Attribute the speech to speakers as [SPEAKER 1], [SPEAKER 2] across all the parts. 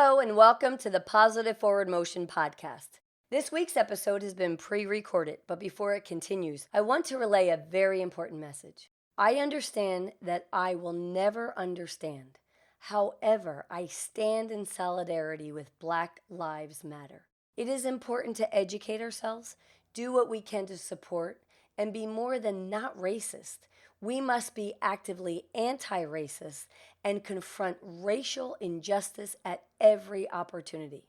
[SPEAKER 1] Hello, and welcome to the Positive Forward Motion podcast. This week's episode has been pre-recorded, but before it continues, I want to relay a very important message. I understand that I will never understand. However, I stand in solidarity with Black Lives Matter. It is important to educate ourselves, do what we can to support, and be more than not racist. We must be actively anti-racist and confront racial injustice at every opportunity.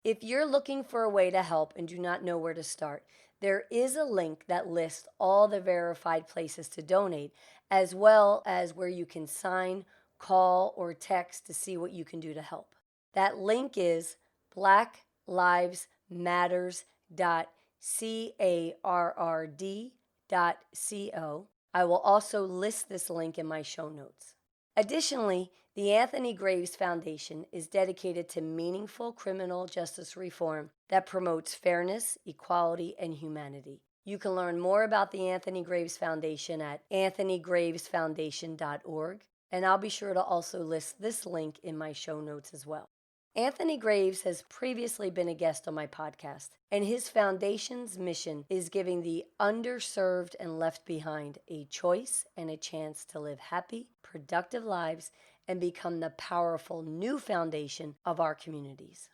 [SPEAKER 1] If you're looking for a way to help and do not know where to start, there is a link that lists all the verified places to donate, as well as where you can sign, call, or text to see what you can do to help. That link is blacklivesmatters.carrd.co. I will also list this link in my show notes. Additionally, the Anthony Graves Foundation is dedicated to meaningful criminal justice reform that promotes fairness, equality, and humanity. You can learn more about the Anthony Graves Foundation at anthonygravesfoundation.org, and I'll be sure to also list this link in my show notes as well. Anthony Graves has previously been a guest on my podcast, and his foundation's mission is giving the underserved and left behind a choice and a chance to live happy, productive lives and become the powerful new foundation of our communities.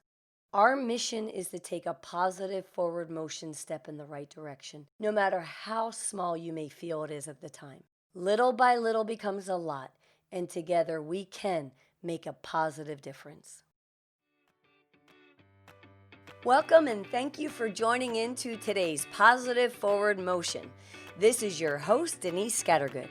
[SPEAKER 1] Our mission is to take a positive forward motion step in the right direction, no matter how small you may feel it is at the time. Little by little becomes a lot, and together we can make a positive difference. Welcome and thank you for joining into today's Positive Forward Motion. This is your host, Denise Scattergood.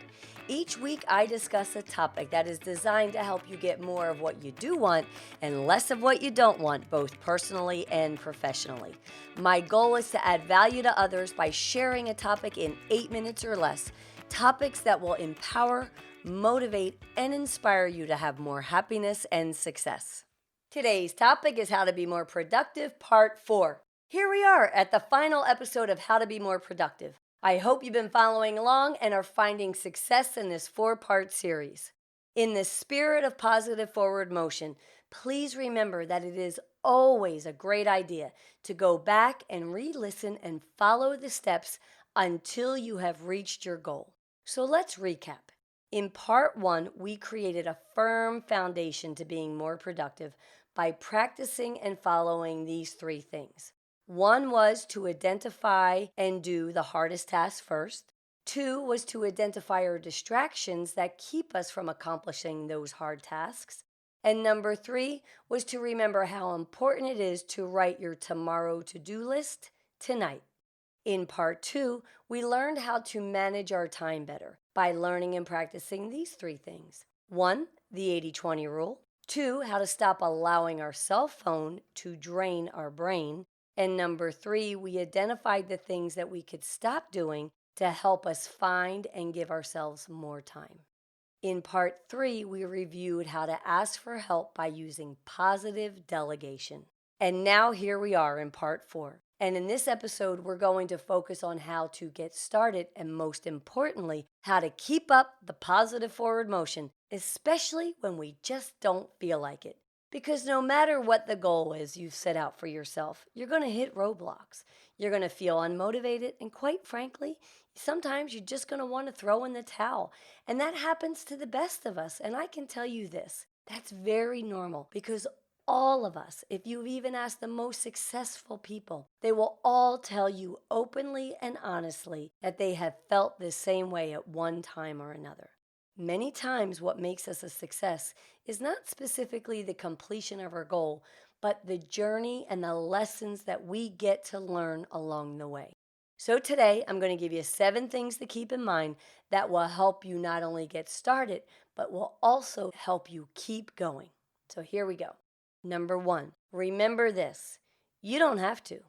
[SPEAKER 1] Each week I discuss a topic that is designed to help you get more of what you do want and less of what you don't want, both personally and professionally. My goal is to add value to others by sharing a topic in 8 minutes or less, topics that will empower, motivate, and inspire you to have more happiness and success. Today's topic is How to Be More Productive, Part 4. Here we are at the final episode of How to Be More Productive. I hope you've been following along and are finding success in this 4-part series. In the spirit of positive forward motion, please remember that it is always a great idea to go back and re-listen and follow the steps until you have reached your goal. So let's recap. In Part 1, we created a firm foundation to being more productive by practicing and following these 3 things. 1 was to identify and do the hardest task first. 2 was to identify our distractions that keep us from accomplishing those hard tasks. And number 3 was to remember how important it is to write your tomorrow to-do list tonight. In Part 2, we learned how to manage our time better by learning and practicing these 3 things. 1, the 80-20 rule. 2, how to stop allowing our cell phone to drain our brain. And number 3, we identified the things that we could stop doing to help us find and give ourselves more time. In Part 3, we reviewed how to ask for help by using positive delegation. And now here we are in Part 4. And in this episode, we're going to focus on how to get started and, most importantly, how to keep up the positive forward motion, especially when we just don't feel like it. Because no matter what the goal is you've set out for yourself, you're going to hit roadblocks. You're going to feel unmotivated, and quite frankly, sometimes you're just going to want to throw in the towel. And that happens to the best of us. And I can tell you this, that's very normal, because all of us, if you've even asked the most successful people, they will all tell you openly and honestly that they have felt the same way at one time or another. Many times what makes us a success is not specifically the completion of our goal, but the journey and the lessons that we get to learn along the way. So today, I'm going to give you 7 things to keep in mind that will help you not only get started, but will also help you keep going. So here we go. Number 1, remember this. You don't have to.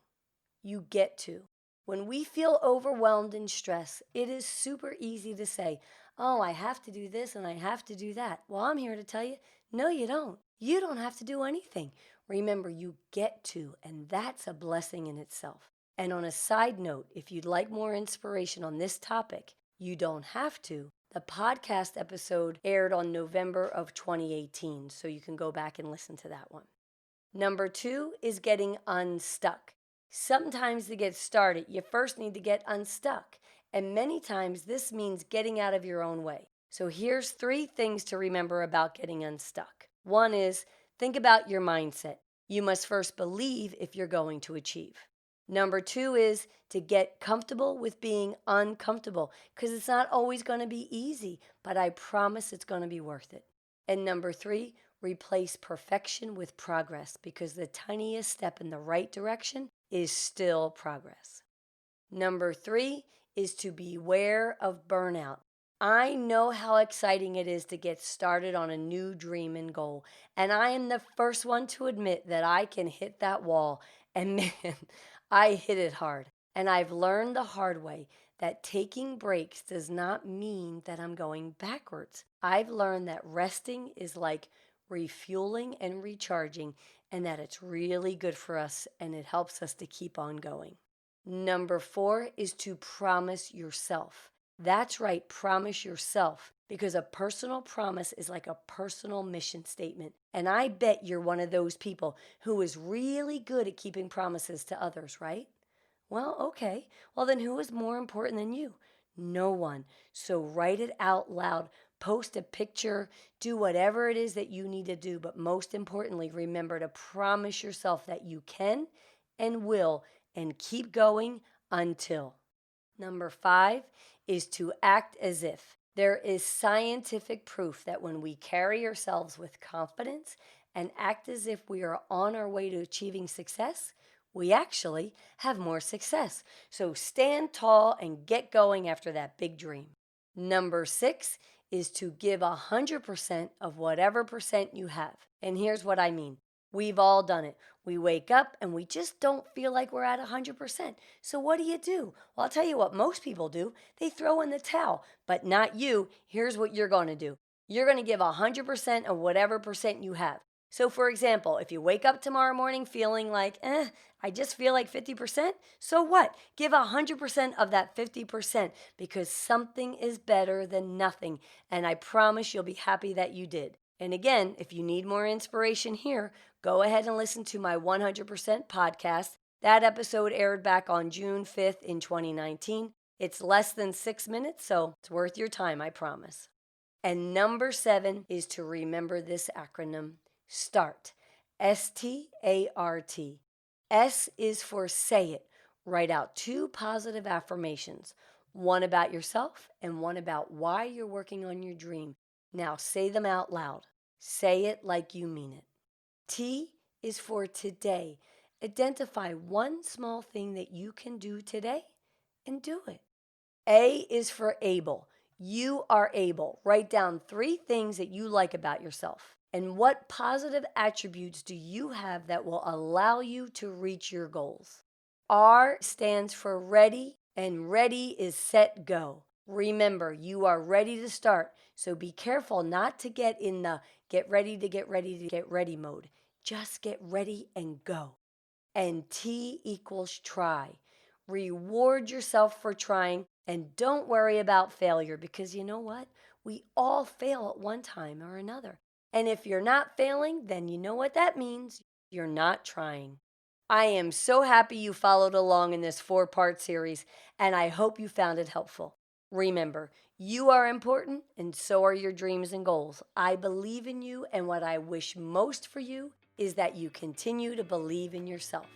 [SPEAKER 1] You get to. When we feel overwhelmed and stressed, it is super easy to say, oh, I have to do this and I have to do that. Well, I'm here to tell you, no, you don't. You don't have to do anything. Remember, you get to, and that's a blessing in itself. And on a side note, if you'd like more inspiration on this topic, you don't have to. The podcast episode aired on November of 2018, so you can go back and listen to that one. Number 2 is getting unstuck. Sometimes to get started, you first need to get unstuck. And many times this means getting out of your own way. So here's 3 things to remember about getting unstuck. One is think about your mindset. You must first believe if you're going to achieve. Number 2 is to get comfortable with being uncomfortable because it's not always going to be easy, but I promise it's going to be worth it. And number 3, replace perfection with progress because the tiniest step in the right direction is still progress. Number 3 is to beware of burnout. I know how exciting it is to get started on a new dream and goal, and I am the first one to admit that I can hit that wall, and man, I hit it hard. And I've learned the hard way that taking breaks does not mean that I'm going backwards. I've learned that resting is like refueling and recharging, and that it's really good for us and it helps us to keep on going. Number 4 is to promise yourself. That's right, promise yourself, because a personal promise is like a personal mission statement. And I bet you're one of those people who is really good at keeping promises to others, right? Well, okay. Well, then who is more important than you? No one. So write it out loud, post a picture, do whatever it is that you need to do. But most importantly, remember to promise yourself that you can and will and keep going until. Number 5 is to act as if. There is scientific proof that when we carry ourselves with confidence and act as if we are on our way to achieving success, we actually have more success. So stand tall and get going after that big dream. Number 6 is to give 100% of whatever percent you have. And here's what I mean. We've all done it. We wake up and we just don't feel like we're at 100%. So what do? Well, I'll tell you what most people do. They throw in the towel, but not you. Here's what you're going to do. You're going to give 100% of whatever percent you have. So for example, if you wake up tomorrow morning feeling like, I just feel like 50%, so what? Give 100% of that 50% because something is better than nothing. And I promise you'll be happy that you did. And again, if you need more inspiration here, go ahead and listen to my 100% podcast. That episode aired back on June 5th in 2019. It's less than 6 minutes, so it's worth your time, I promise. And number 7 is to remember this acronym, START. S-T-A-R-T. S is for say it. Write out 2 positive affirmations, one about yourself and one about why you're working on your dream. Now say them out loud. Say it like you mean it. T is for today. Identify one small thing that you can do today and do it. A is for able. You are able. Write down 3 things that you like about yourself. And what positive attributes do you have that will allow you to reach your goals? R stands for ready, and ready is set, go. Remember, you are ready to start, so be careful not to get in the get ready mode. Just get ready and go. And T equals try. Reward yourself for trying, and don't worry about failure because you know what? We all fail at one time or another. And if you're not failing, then you know what that means. You're not trying. I am so happy you followed along in this 4-part series, and I hope you found it helpful. Remember, you are important, and so are your dreams and goals. I believe in you, and what I wish most for you is that you continue to believe in yourself.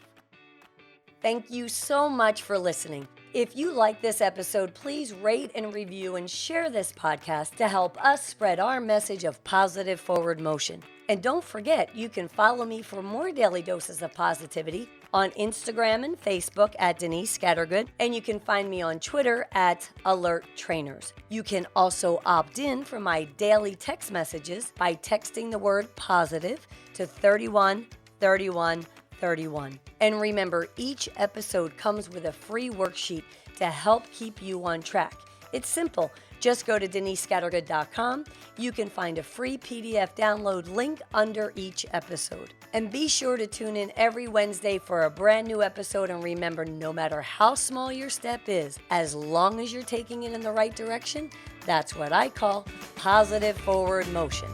[SPEAKER 1] Thank you so much for listening. If you like this episode, please rate and review and share this podcast to help us spread our message of positive forward motion. And don't forget, you can follow me for more daily doses of positivity on Instagram and Facebook at Denise Scattergood, and you can find me on Twitter at Alert Trainers. You can also opt in for my daily text messages by texting the word positive to 313131. And remember, each episode comes with a free worksheet to help keep you on track. It's simple. Just go to denisescattergood.com. You can find a free PDF download link under each episode. And be sure to tune in every Wednesday for a brand new episode. And remember, no matter how small your step is, as long as you're taking it in the right direction, that's what I call positive forward motion.